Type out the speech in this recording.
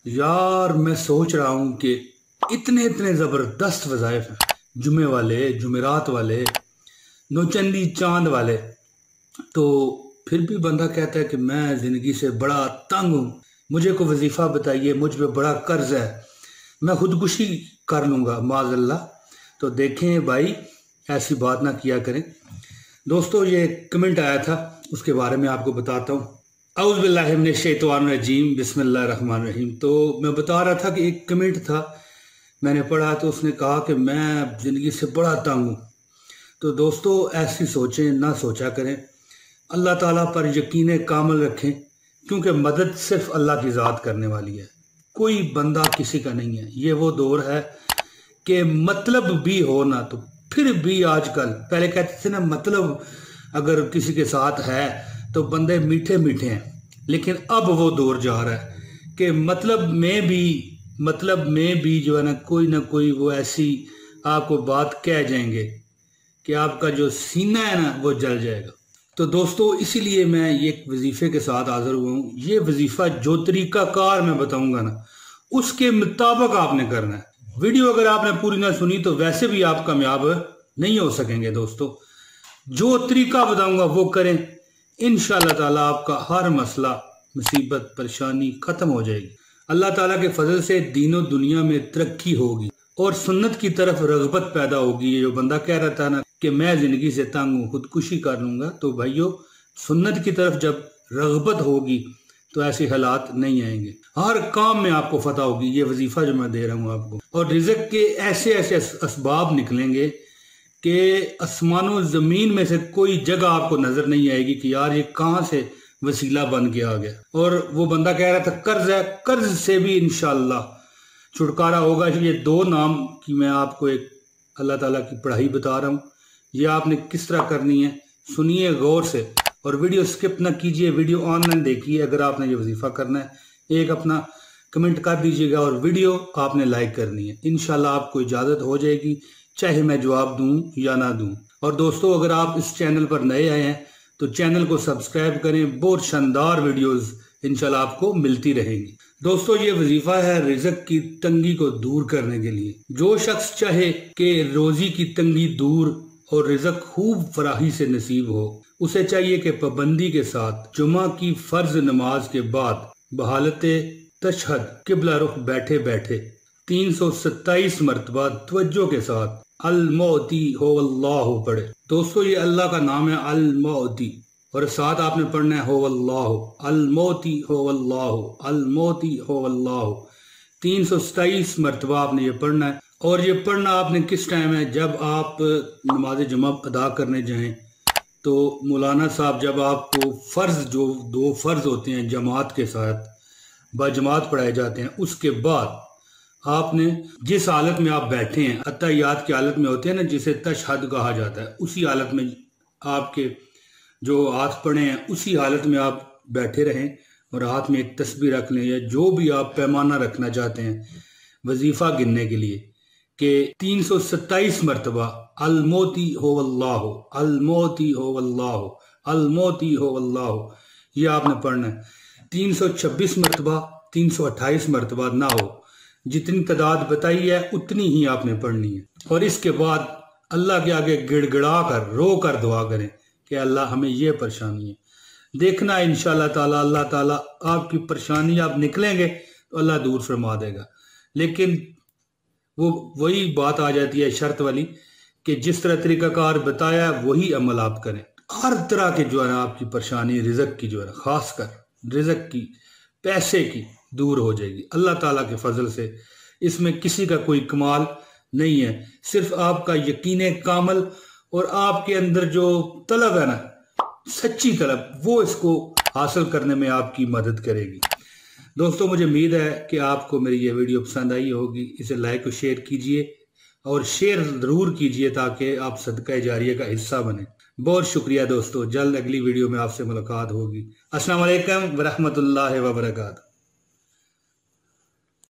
यार मैं सोच रहा हूँ कि इतने इतने ज़बरदस्त वज़ाइफ हैं, जुमे वाले, जुमेरात वाले, नौचंदी चांद वाले, तो फिर भी बंदा कहता है कि मैं ज़िंदगी से बड़ा तंग हूँ, मुझे कोई वजीफ़ा बताइए, मुझ पे बड़ा कर्ज है, मैं खुदकुशी कर लूँगा माज़अल्लाह। तो देखें भाई, ऐसी बात ना किया करें। दोस्तों, ये कमेंट आया था, उसके बारे में आपको बताता हूँ। औज़ु बिल्लाहि मिनश शैतानिर रजीम, बिस्मिल्लाहिर रहमानिर रहीम। तो मैं बता रहा था कि एक कमेंट था, मैंने पढ़ा, तो उसने कहा कि मैं ज़िंदगी से बड़ा तंग हूँ। तो दोस्तों, ऐसी सोचें ना सोचा करें, अल्लाह ताला पर यकीन कामिल रखें, क्योंकि मदद सिर्फ अल्लाह की ज़ात करने वाली है, कोई बंदा किसी का नहीं है। ये वो दौर है कि मतलब भी हो ना, तो फिर भी आजकल, पहले कहते थे ना, मतलब अगर किसी के साथ है तो बंदे मीठे मीठे हैं, लेकिन अब वो दौर जा रहा है कि मतलब में भी जो है ना कोई वो ऐसी आपको बात कह जाएंगे कि आपका जो सीना है ना वो जल जाएगा। तो दोस्तों, इसीलिए मैं ये एक वजीफे के साथ हाजिर हुआ हूँ। ये वजीफा जो तरीका कार मैं बताऊंगा ना, उसके मुताबिक आपने करना है। वीडियो अगर आपने पूरी ना सुनी तो वैसे भी आप कामयाब नहीं हो सकेंगे। दोस्तों, जो तरीका बताऊंगा वो करें, इंशाअल्लाह ताला आपका हर मसला, मुसीबत, परेशानी खत्म हो जाएगी। अल्लाह ताला के फजल से दीनों दुनिया में तरक्की होगी और सुन्नत की तरफ रगबत पैदा होगी। ये जो बंदा कह रहा था ना कि मैं जिंदगी से तंग हूँ, खुदकुशी कर लूंगा, तो भाइयों, सुन्नत की तरफ जब रगबत होगी तो ऐसे हालात नहीं आएंगे, हर काम में आपको फतह होगी। ये वजीफा जो मैं दे रहा हूँ आपको, और रिज़्क के ऐसे ऐसे असबाब निकलेंगे कि आसमानों ज़मीन में से कोई जगह आपको नजर नहीं आएगी कि यार ये कहाँ से वसीला बन के आ गया। और वो बंदा कह रहा था कर्ज है, कर्ज से भी इंशाअल्लाह छुटकारा होगा। ये दो नाम की मैं आपको एक अल्लाह ताला की पढ़ाई बता रहा हूँ, ये आपने किस तरह करनी है, सुनिए गौर से, और वीडियो स्किप ना कीजिए, वीडियो ऑनलाइन देखिए। अगर आपने ये वजीफा करना है, एक अपना कमेंट कर दीजिएगा और वीडियो आपने लाइक करनी है, इंशाल्लाह आपको इजाज़त हो जाएगी, चाहे मैं जवाब दूं या ना दूं। और दोस्तों, अगर आप इस चैनल पर नए आए हैं तो चैनल को सब्सक्राइब करें, बहुत शानदार वीडियोस इंशाल्लाह आपको मिलती रहेंगी। दोस्तों, ये वजीफा है रिज़्क की तंगी को दूर करने के लिए। जो शख्स चाहे कि रोजी की तंगी दूर और रिज़्क खूब फराही से नसीब हो, उसे चाहिए कि पाबंदी के साथ जुमा की फर्ज नमाज के बाद बहालत तशहद किबला रुख बैठे बैठे 327 मरतबा तवज्जो के साथ अल-मोती हो अल्लाह पढ़े। दोस्तों, ये अल्लाह का नाम है अल-मोती, और साथ आपने पढ़ना है हो अल्लाह, अल-मोती हो अल्लाह, अल-मोती हो अल्लाह। 327 मरतबा आपने ये पढ़ना है। और ये पढ़ना आपने किस टाइम है, जब आप नमाज जुमा अदा करने जाएं, तो मौलाना साहब जब आपको फर्ज, जो दो फर्ज होते हैं जमात के साथ बाजमात पढ़ाए जाते हैं, उसके बाद आपने जिस हालत में आप बैठे हैं, अत्तहियात की हालत में होते हैं ना, जिसे तशहद कहा जाता है, उसी हालत में आपके जो हाथ पड़े हैं उसी हालत में आप बैठे रहें, और हाथ में एक तस्बीह रख लें, या जो भी आप पैमाना रखना चाहते हैं वजीफा गिनने के लिए, कि 327 मरतबा अल-मोती हो अल्लाह, अल-मोती हो अल्लाह, अल-मोती हो अल्लाह, ये आपने पढ़ना है। 326 मरतबा, 328 मरतबा ना हो, जितनी तादाद बताई है उतनी ही आपने पढ़नी है। और इसके बाद अल्लाह के आगे गिड़गिड़ा कर, रो कर दुआ करें कि अल्लाह हमें ये परेशानी है। देखना इंशाअल्लाह ताला, अल्लाह ताला आपकी परेशानी, आप निकलेंगे तो अल्लाह दूर फरमा देगा। लेकिन वो वही बात आ जाती है शर्त वाली, कि जिस तरह तरीकाकार बताया वही अमल आप करें। हर तरह के जो है आपकी परेशानी रिज़्क की जो है, खासकर रिज़्क की, पैसे की, दूर हो जाएगी अल्लाह ताला के फजल से। इसमें किसी का कोई कमाल नहीं है, सिर्फ आपका यकीन कामिल और आपके अंदर जो तलब है ना, सच्ची तलब, वो इसको हासिल करने में आपकी मदद करेगी। दोस्तों, मुझे उम्मीद है कि आपको मेरी ये वीडियो पसंद आई होगी। इसे लाइक और शेयर कीजिए, और शेयर ज़रूर कीजिए ताकि आप सदका जारिया का हिस्सा बने। बहुत शुक्रिया दोस्तों, जल्द अगली वीडियो में आपसे मुलाकात होगी। अस्सलाम वालेकुम व रहमतुल्लाहि व बरकातहू।